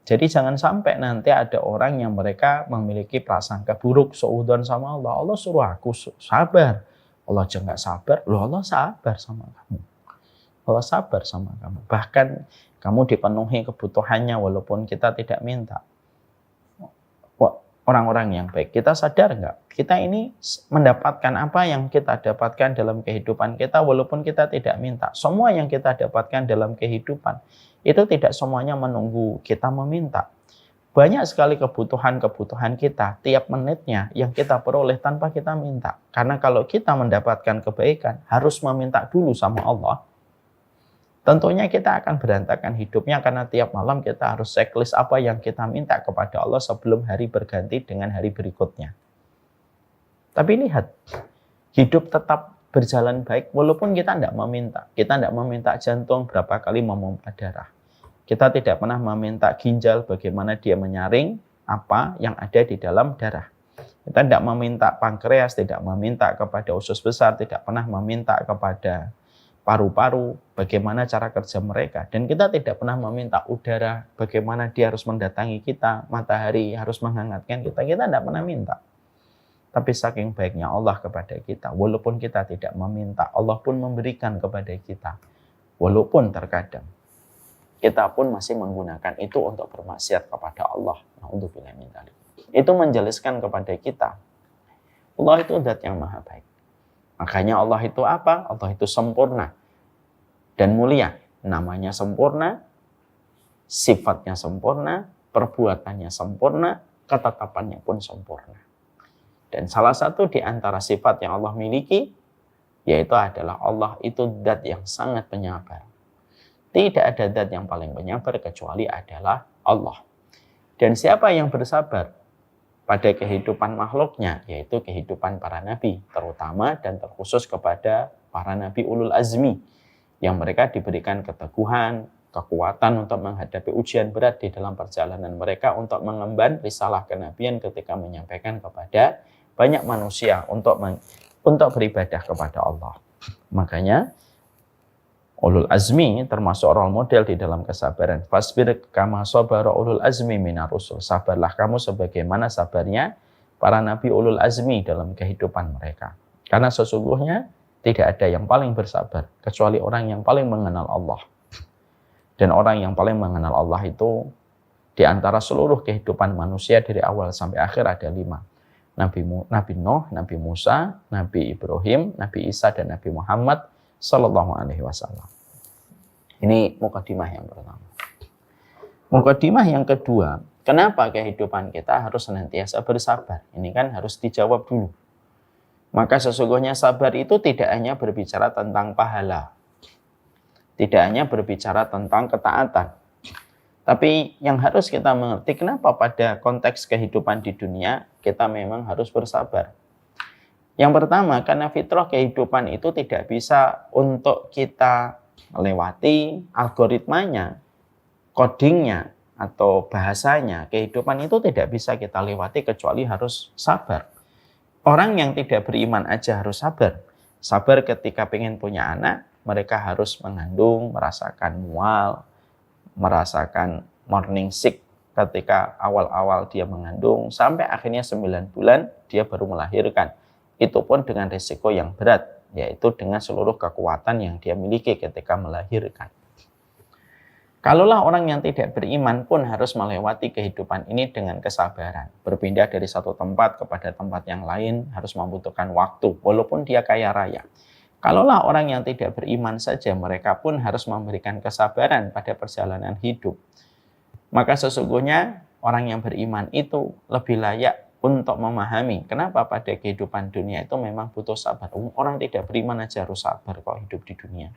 Jadi jangan sampai nanti ada orang yang mereka memiliki prasangka buruk, suudzon sama Allah. Allah suruh aku sabar. Allah aja nggak sabar, loh Allah sabar sama kamu. Allah sabar sama kamu. Bahkan kamu dipenuhi kebutuhannya walaupun kita tidak minta. Orang-orang yang baik, kita sadar nggak? Kita ini mendapatkan apa yang kita dapatkan dalam kehidupan kita walaupun kita tidak minta. Semua yang kita dapatkan dalam kehidupan itu tidak semuanya menunggu kita meminta. Banyak sekali kebutuhan-kebutuhan kita tiap menitnya yang kita peroleh tanpa kita minta. Karena kalau kita mendapatkan kebaikan, harus meminta dulu sama Allah. Tentunya kita akan berantakan hidupnya karena tiap malam kita harus checklist apa yang kita minta kepada Allah sebelum hari berganti dengan hari berikutnya. Tapi lihat, hidup tetap berjalan baik walaupun kita tidak meminta. Kita tidak meminta jantung berapa kali memompa darah. Kita tidak pernah meminta ginjal bagaimana dia menyaring apa yang ada di dalam darah. Kita tidak meminta pankreas, tidak meminta kepada usus besar, tidak pernah meminta kepada paru-paru bagaimana cara kerja mereka. Dan kita tidak pernah meminta udara bagaimana dia harus mendatangi kita, matahari harus menghangatkan kita. Kita tidak pernah minta. Tapi saking baiknya Allah kepada kita, walaupun kita tidak meminta, Allah pun memberikan kepada kita. Walaupun terkadang kita pun masih menggunakan itu untuk bermaksiat kepada Allah. Na'udzubillah min dzalik. Itu menjelaskan kepada kita, Allah itu zat yang maha baik. Makanya Allah itu apa? Allah itu sempurna dan mulia. Namanya sempurna, sifatnya sempurna, perbuatannya sempurna, ketetapannya pun sempurna. Dan salah satu di antara sifat yang Allah miliki, yaitu adalah Allah itu zat yang sangat penyabar. Tidak ada zat yang paling penyabar kecuali adalah Allah. Dan siapa yang bersabar pada kehidupan makhluknya, yaitu kehidupan para nabi, terutama dan terkhusus kepada para nabi ulul azmi, yang mereka diberikan keteguhan, kekuatan untuk menghadapi ujian berat di dalam perjalanan mereka untuk mengemban risalah kenabian ketika menyampaikan kepada banyak manusia untuk beribadah kepada Allah. Makanya ulul azmi termasuk role model di dalam kesabaran. Fasbir kama sabara ulul azmi minar rusul. Sabarlah kamu sebagaimana sabarnya para nabi ulul azmi dalam kehidupan mereka. Karena sesungguhnya tidak ada yang paling bersabar kecuali orang yang paling mengenal Allah. Dan orang yang paling mengenal Allah itu di antara seluruh kehidupan manusia dari awal sampai akhir ada 5. Nabi Nuh, Nabi Musa, Nabi Ibrahim, Nabi Isa, dan Nabi Muhammad Sallallahu Alaihi Wasallam. Ini mukadimah yang pertama. Mukadimah yang kedua, kenapa kehidupan kita harus senantiasa bersabar? Ini kan harus dijawab dulu. Maka sesungguhnya sabar itu tidak hanya berbicara tentang pahala, tidak hanya berbicara tentang ketaatan. Tapi yang harus kita mengerti, kenapa pada konteks kehidupan di dunia kita memang harus bersabar. Yang pertama, karena fitrah kehidupan itu tidak bisa untuk kita lewati algoritmanya, codingnya, atau bahasanya. Kehidupan itu tidak bisa kita lewati kecuali harus sabar. Orang yang tidak beriman aja harus sabar. Sabar ketika pengen punya anak, mereka harus mengandung, merasakan mual, merasakan morning sick ketika awal-awal dia mengandung, sampai akhirnya 9 bulan dia baru melahirkan. Itu pun dengan risiko yang berat, yaitu dengan seluruh kekuatan yang dia miliki ketika melahirkan. Kalaulah orang yang tidak beriman pun harus melewati kehidupan ini dengan kesabaran. Berpindah dari satu tempat kepada tempat yang lain harus membutuhkan waktu, walaupun dia kaya raya. Kalaulah orang yang tidak beriman saja, mereka pun harus memberikan kesabaran pada perjalanan hidup. Maka sesungguhnya orang yang beriman itu lebih layak untuk memahami kenapa pada kehidupan dunia itu memang butuh sabar. Orang tidak beriman aja harus sabar kok hidup di dunia.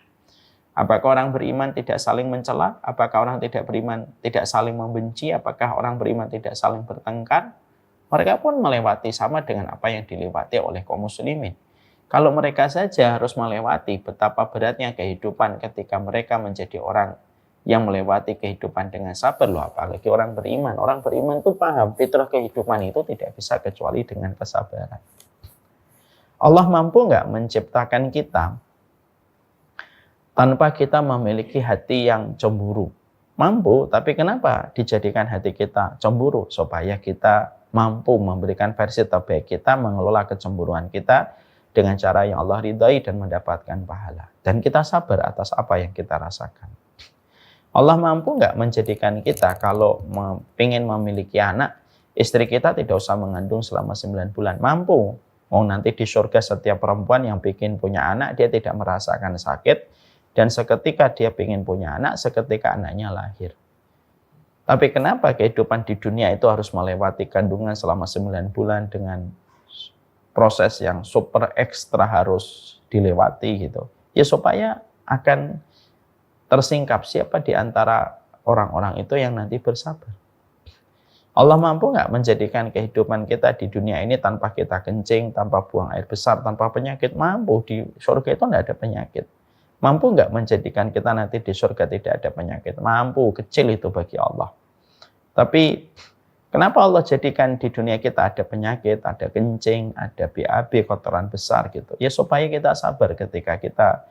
Apakah orang beriman tidak saling mencela? Apakah orang tidak beriman tidak saling membenci? Apakah orang beriman tidak saling bertengkar? Mereka pun melewati sama dengan apa yang dilewati oleh kaum muslimin. Kalau mereka saja harus melewati betapa beratnya kehidupan ketika mereka menjadi orang yang melewati kehidupan dengan sabar, loh apalagi orang beriman. Orang beriman itu paham fitrah kehidupan itu tidak bisa kecuali dengan kesabaran. Allah mampu nggak menciptakan kita tanpa kita memiliki hati yang cemburu? Mampu, tapi kenapa dijadikan hati kita cemburu? Supaya kita mampu memberikan versi terbaik kita, mengelola kecemburuan kita dengan cara yang Allah ridhai dan mendapatkan pahala. Dan kita sabar atas apa yang kita rasakan. Allah mampu nggak menjadikan kita kalau ingin memiliki anak, istri kita tidak usah mengandung selama 9 bulan. Mampu. Mau nanti di surga setiap perempuan yang ingin punya anak, dia tidak merasakan sakit. Dan seketika dia ingin punya anak, seketika anaknya lahir. Tapi kenapa kehidupan di dunia itu harus melewati kandungan selama 9 bulan dengan proses yang super ekstra harus dilewati gitu? Ya supaya akan tersingkap siapa di antara orang-orang itu yang nanti bersabar. Allah mampu nggak menjadikan kehidupan kita di dunia ini tanpa kita kencing, tanpa buang air besar, tanpa penyakit? Mampu. Di surga itu nggak ada penyakit. Mampu nggak menjadikan kita nanti di surga tidak ada penyakit? Mampu. Kecil itu bagi Allah. Tapi kenapa Allah jadikan di dunia kita ada penyakit, ada kencing, ada BAB, kotoran besar gitu? Ya supaya kita sabar ketika kita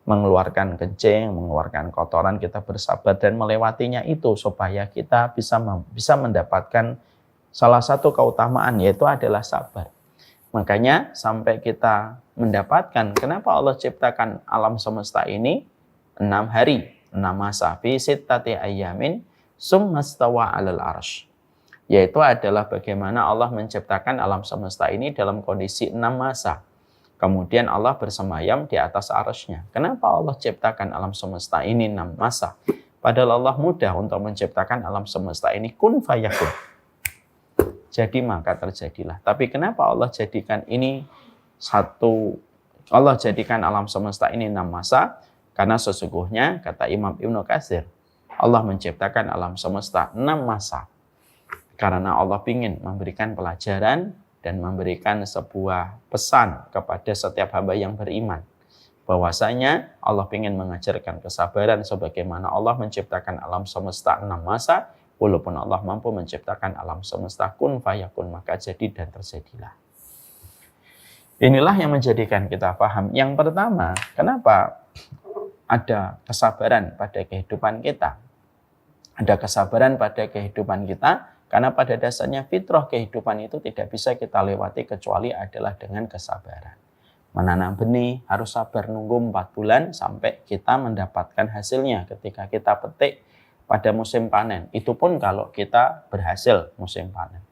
mengeluarkan kencing, mengeluarkan kotoran, kita bersabar dan melewatinya itu supaya kita bisa mendapatkan salah satu keutamaan, yaitu adalah sabar. Makanya sampai kita mendapatkan, kenapa Allah ciptakan alam semesta ini 6 hari, 6 masa, fi sittati ayyamin summa stawa 'alal arsy. Yaitu adalah bagaimana Allah menciptakan alam semesta ini dalam kondisi 6 masa. Kemudian Allah bersemayam di atas arsy-Nya. Kenapa Allah ciptakan alam semesta ini 6 masa? Padahal Allah mudah untuk menciptakan alam semesta ini, kun fayakun. Jadi maka terjadilah. Tapi kenapa Allah jadikan ini Allah jadikan alam semesta ini 6 masa? Karena sesungguhnya, kata Imam Ibnu Katsir, Allah menciptakan alam semesta 6 masa. Karena Allah ingin memberikan pelajaran dan memberikan sebuah pesan kepada setiap hamba yang beriman. Bahwasanya Allah ingin mengajarkan kesabaran sebagaimana Allah menciptakan alam semesta 6 masa, walaupun Allah mampu menciptakan alam semesta kun fayakun, maka jadi dan terjadilah. Inilah yang menjadikan kita paham. Yang pertama, kenapa ada kesabaran pada kehidupan kita? Ada kesabaran pada kehidupan kita karena pada dasarnya fitrah kehidupan itu tidak bisa kita lewati kecuali adalah dengan kesabaran. Menanam benih harus sabar nunggu 4 bulan sampai kita mendapatkan hasilnya ketika kita petik pada musim panen. Itu pun kalau kita berhasil musim panen.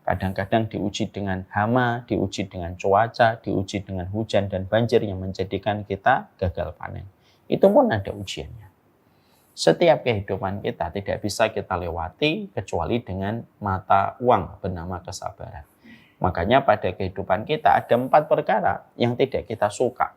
Kadang-kadang diuji dengan hama, diuji dengan cuaca, diuji dengan hujan dan banjir yang menjadikan kita gagal panen. Itu pun ada ujiannya. Setiap kehidupan kita tidak bisa kita lewati kecuali dengan mata uang bernama kesabaran. Makanya pada kehidupan kita ada 4 perkara yang tidak kita suka.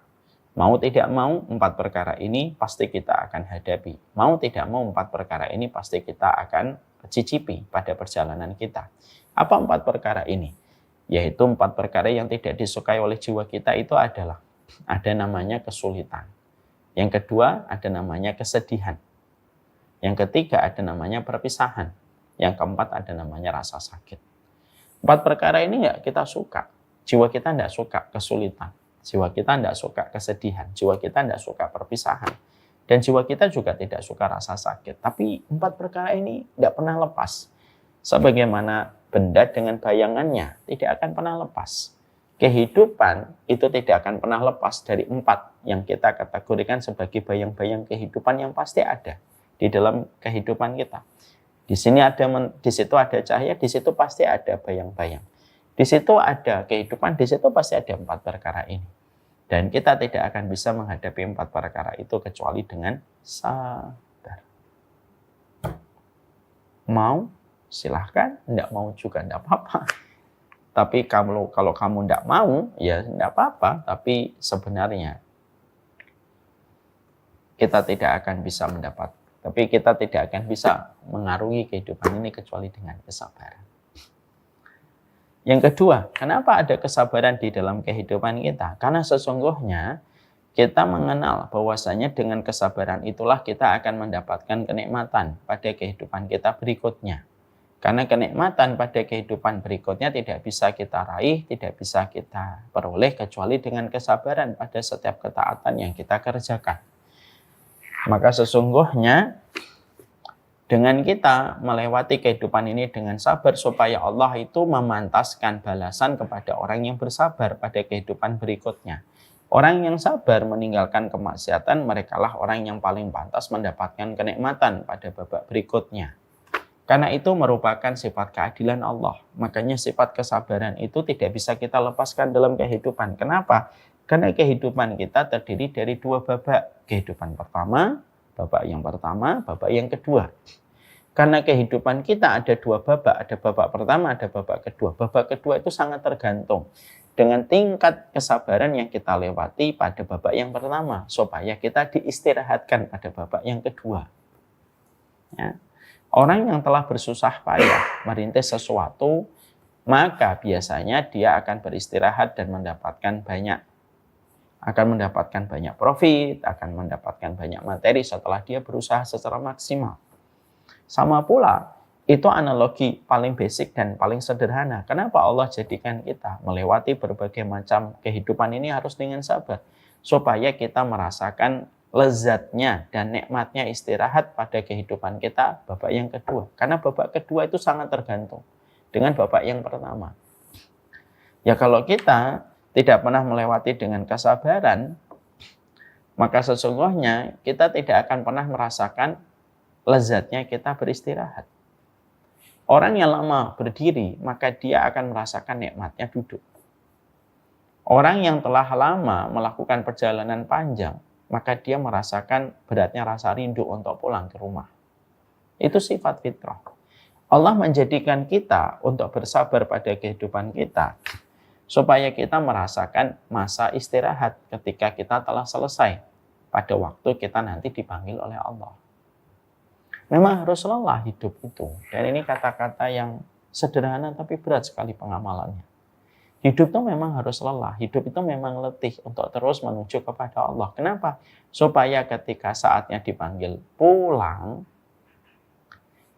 Mau tidak mau 4 perkara ini pasti kita akan hadapi. Mau tidak mau 4 perkara ini pasti kita akan cicipi pada perjalanan kita. Apa 4 perkara ini? Yaitu 4 perkara yang tidak disukai oleh jiwa kita itu adalah ada namanya kesulitan. Yang kedua ada namanya kesedihan. Yang ketiga ada namanya perpisahan. Yang keempat ada namanya rasa sakit. 4 perkara ini nggak kita suka. Jiwa kita nggak suka kesulitan. Jiwa kita nggak suka kesedihan. Jiwa kita nggak suka perpisahan. Dan jiwa kita juga tidak suka rasa sakit. Tapi 4 perkara ini nggak pernah lepas. Sebagaimana benda dengan bayangannya tidak akan pernah lepas. Kehidupan itu tidak akan pernah lepas dari 4 yang kita kategorikan sebagai bayang-bayang kehidupan yang pasti ada di dalam kehidupan kita. Di situ ada cahaya, di situ pasti ada bayang-bayang. Di situ ada kehidupan, di situ pasti ada 4 perkara ini. Dan kita tidak akan bisa menghadapi 4 perkara itu kecuali dengan sabar. Mau, silahkan. Tidak mau juga tidak apa-apa. Tapi kalau kamu tidak mau, ya tidak apa-apa. Tapi sebenarnya kita tidak akan bisa Tapi kita tidak akan bisa mengarungi kehidupan ini kecuali dengan kesabaran. Yang kedua, kenapa ada kesabaran di dalam kehidupan kita? Karena sesungguhnya kita mengenal bahwasanya dengan kesabaran itulah kita akan mendapatkan kenikmatan pada kehidupan kita berikutnya. Karena kenikmatan pada kehidupan berikutnya tidak bisa kita raih, tidak bisa kita peroleh kecuali dengan kesabaran pada setiap ketaatan yang kita kerjakan. Maka sesungguhnya dengan kita melewati kehidupan ini dengan sabar supaya Allah itu memantaskan balasan kepada orang yang bersabar pada kehidupan berikutnya. Orang yang sabar meninggalkan kemaksiatan, merekalah orang yang paling pantas mendapatkan kenikmatan pada babak berikutnya. Karena itu merupakan sifat keadilan Allah. Makanya sifat kesabaran itu tidak bisa kita lepaskan dalam kehidupan. Kenapa? Karena kehidupan kita terdiri dari 2 babak. Kehidupan pertama, babak yang pertama, babak yang kedua. Karena kehidupan kita ada dua babak, ada babak pertama, ada babak kedua. Babak kedua itu sangat tergantung dengan tingkat kesabaran yang kita lewati pada babak yang pertama, supaya kita diistirahatkan pada babak yang kedua. Ya. Orang yang telah bersusah payah merintis sesuatu, maka biasanya dia akan beristirahat dan mendapatkan banyak profit, akan mendapatkan banyak materi setelah dia berusaha secara maksimal. Sama pula, itu analogi paling basic dan paling sederhana. Kenapa Allah jadikan kita melewati berbagai macam kehidupan ini harus dengan sabar? Supaya kita merasakan lezatnya dan nikmatnya istirahat pada kehidupan kita babak yang kedua. Karena babak kedua itu sangat tergantung dengan babak yang pertama. Ya kalau kita tidak pernah melewati dengan kesabaran, maka sesungguhnya kita tidak akan pernah merasakan lezatnya kita beristirahat. Orang yang lama berdiri, maka dia akan merasakan nikmatnya duduk. Orang yang telah lama melakukan perjalanan panjang, maka dia merasakan beratnya rasa rindu untuk pulang ke rumah. Itu sifat fitrah. Allah menjadikan kita untuk bersabar pada kehidupan kita, supaya kita merasakan masa istirahat ketika kita telah selesai pada waktu kita nanti dipanggil oleh Allah. Memang harus lelah hidup itu. Dan ini kata-kata yang sederhana tapi berat sekali pengamalannya. Hidup itu memang harus lelah. Hidup itu memang letih untuk terus menuju kepada Allah. Kenapa? Supaya ketika saatnya dipanggil pulang,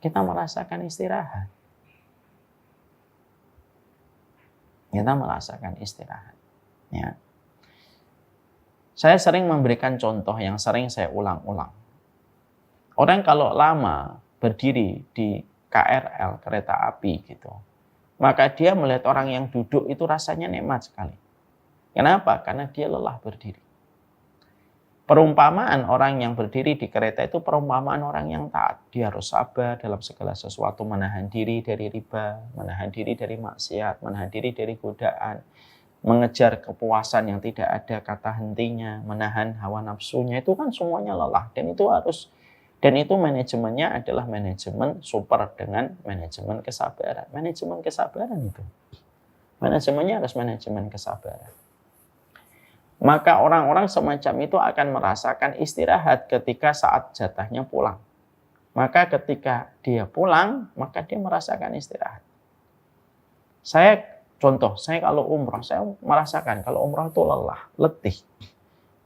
kita merasakan istirahat. Kita merasakan istirahat. Ya. Saya sering memberikan contoh yang sering saya ulang-ulang. Orang kalau lama berdiri di KRL, kereta api gitu, maka dia melihat orang yang duduk itu rasanya nikmat sekali. Kenapa? Karena dia lelah berdiri. Perumpamaan orang yang berdiri di kereta itu perumpamaan orang yang taat. Dia harus sabar dalam segala sesuatu, menahan diri dari riba, menahan diri dari maksiat, menahan diri dari godaan, mengejar kepuasan yang tidak ada kata hentinya, menahan hawa nafsunya, itu kan semuanya lelah. Dan itu manajemennya adalah manajemen super dengan manajemen kesabaran. Manajemen kesabaran itu. Manajemennya harus manajemen kesabaran. Maka orang-orang semacam itu akan merasakan istirahat ketika saat jatahnya pulang. Maka ketika dia pulang, maka dia merasakan istirahat. Saya kalau umroh, saya merasakan kalau umroh itu lelah, letih.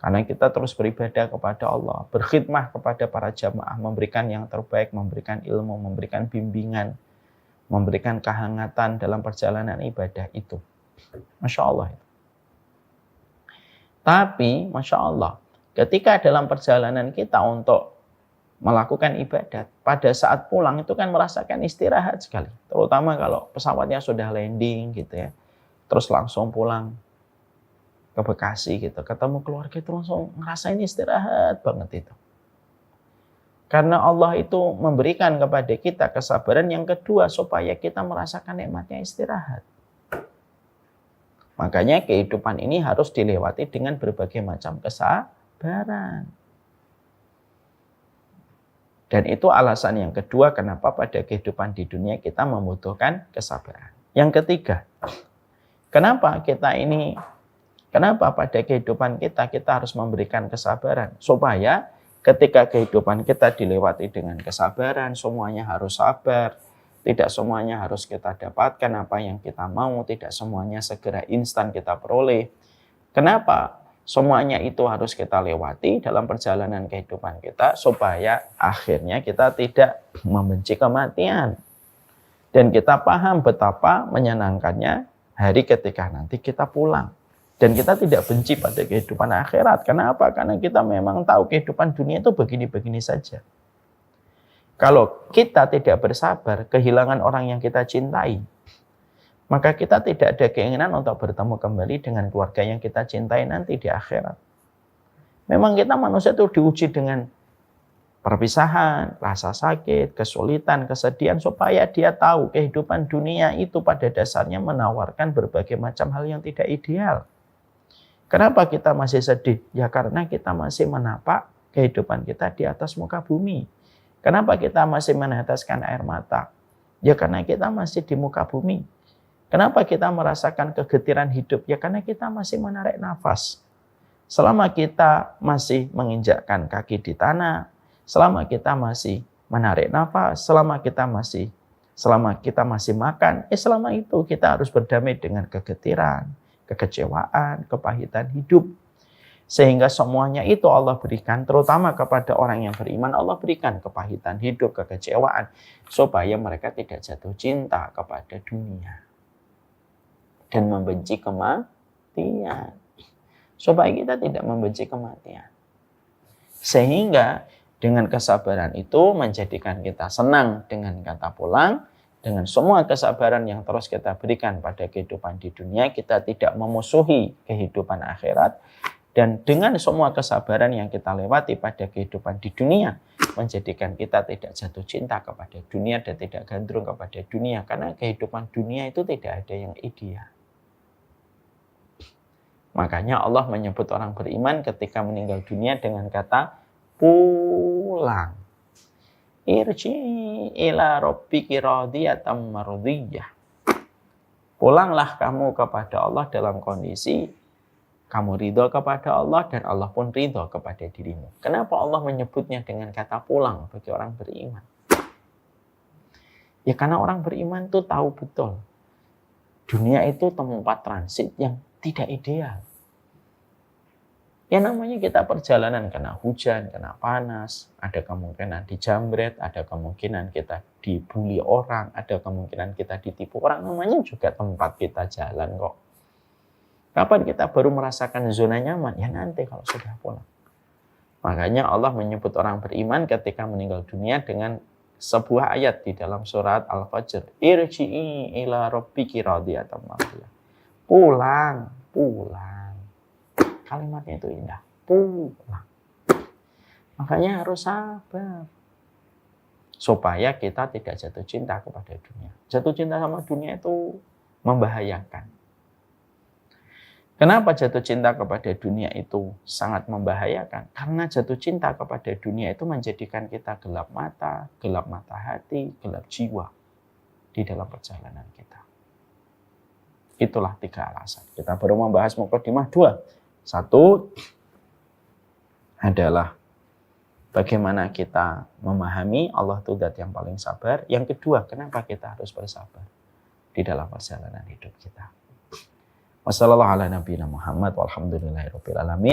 Karena kita terus beribadah kepada Allah, berkhidmah kepada para jamaah, memberikan yang terbaik, memberikan ilmu, memberikan bimbingan, memberikan kehangatan dalam perjalanan ibadah itu. Masya Allah. Tapi, Masya Allah, ketika dalam perjalanan kita untuk melakukan ibadat, pada saat pulang itu kan merasakan istirahat sekali. Terutama kalau pesawatnya sudah landing gitu ya, terus langsung pulang ke Bekasi gitu, ketemu keluarga itu langsung ngerasain istirahat banget itu. Karena Allah itu memberikan kepada kita kesabaran yang kedua supaya kita merasakan nikmatnya istirahat. Makanya kehidupan ini harus dilewati dengan berbagai macam kesabaran. Dan itu alasan yang kedua kenapa pada kehidupan di dunia kita membutuhkan kesabaran. Yang ketiga, kenapa pada kehidupan kita harus memberikan kesabaran? Supaya ketika kehidupan kita dilewati dengan kesabaran, semuanya harus sabar. Tidak semuanya harus kita dapatkan apa yang kita mau. Tidak semuanya segera instan kita peroleh. Kenapa? Semuanya itu harus kita lewati dalam perjalanan kehidupan kita. Supaya akhirnya kita tidak membenci kematian. Dan kita paham betapa menyenangkannya hari ketika nanti kita pulang. Dan kita tidak benci pada kehidupan akhirat. Kenapa? Karena kita memang tahu kehidupan dunia itu begini-begini saja. Kalau kita tidak bersabar, kehilangan orang yang kita cintai, maka kita tidak ada keinginan untuk bertemu kembali dengan keluarga yang kita cintai nanti di akhirat. Memang kita manusia itu diuji dengan perpisahan, rasa sakit, kesulitan, kesedihan, supaya dia tahu kehidupan dunia itu pada dasarnya menawarkan berbagai macam hal yang tidak ideal. Kenapa kita masih sedih? Ya karena kita masih menapak kehidupan kita di atas muka bumi. Kenapa kita masih meneteskan air mata? Ya karena kita masih di muka bumi. Kenapa kita merasakan kegetiran hidup? Ya karena kita masih menarik nafas. Selama kita masih menginjakkan kaki di tanah, selama kita masih menarik nafas, selama kita masih makan, selama itu kita harus berdamai dengan kegetiran, kekecewaan, kepahitan hidup. Sehingga semuanya itu Allah berikan, terutama kepada orang yang beriman, Allah berikan kepahitan hidup, kekecewaan, supaya mereka tidak jatuh cinta kepada dunia dan membenci kematian. Supaya kita tidak membenci kematian. Sehingga dengan kesabaran itu menjadikan kita senang dengan kata pulang. Dengan semua kesabaran yang terus kita berikan pada kehidupan di dunia, kita tidak memusuhi kehidupan akhirat. Dan dengan semua kesabaran yang kita lewati pada kehidupan di dunia, menjadikan kita tidak jatuh cinta kepada dunia dan tidak gandrung kepada dunia. Karena kehidupan dunia itu tidak ada yang ideal. Makanya Allah menyebut orang beriman ketika meninggal dunia dengan kata pulang. Irji ila rabbiki radiyatan mardiyah. Pulanglah kamu kepada Allah dalam kondisi kamu ridho kepada Allah dan Allah pun ridho kepada dirimu. Kenapa Allah menyebutnya dengan kata pulang bagi orang beriman? Ya karena orang beriman itu tahu betul dunia itu tempat transit yang tidak ideal. Ya namanya kita perjalanan kena hujan, kena panas, ada kemungkinan dijamret, ada kemungkinan kita dibully orang, ada kemungkinan kita ditipu orang, namanya juga tempat kita jalan kok. Kapan kita baru merasakan zona nyaman? Ya nanti kalau sudah pulang. Makanya Allah menyebut orang beriman ketika meninggal dunia dengan sebuah ayat di dalam surat Al-Fajr. Irji'i ila rabbiki radiyatan mardiyah. Pulang. Kalimatnya itu indah. Pulang. Makanya harus sabar. Supaya kita tidak jatuh cinta kepada dunia. Jatuh cinta sama dunia itu membahayakan. Kenapa jatuh cinta kepada dunia itu sangat membahayakan? Karena jatuh cinta kepada dunia itu menjadikan kita gelap mata hati, gelap jiwa di dalam perjalanan kita. Itulah 3 alasan. Kita baru membahas mukadimah 2. 1 adalah bagaimana kita memahami Allah itu zat yang paling sabar. Yang kedua, kenapa kita harus bersabar di dalam perjalanan hidup kita. Wassalamualaikum warahmatullahi wabarakatuh.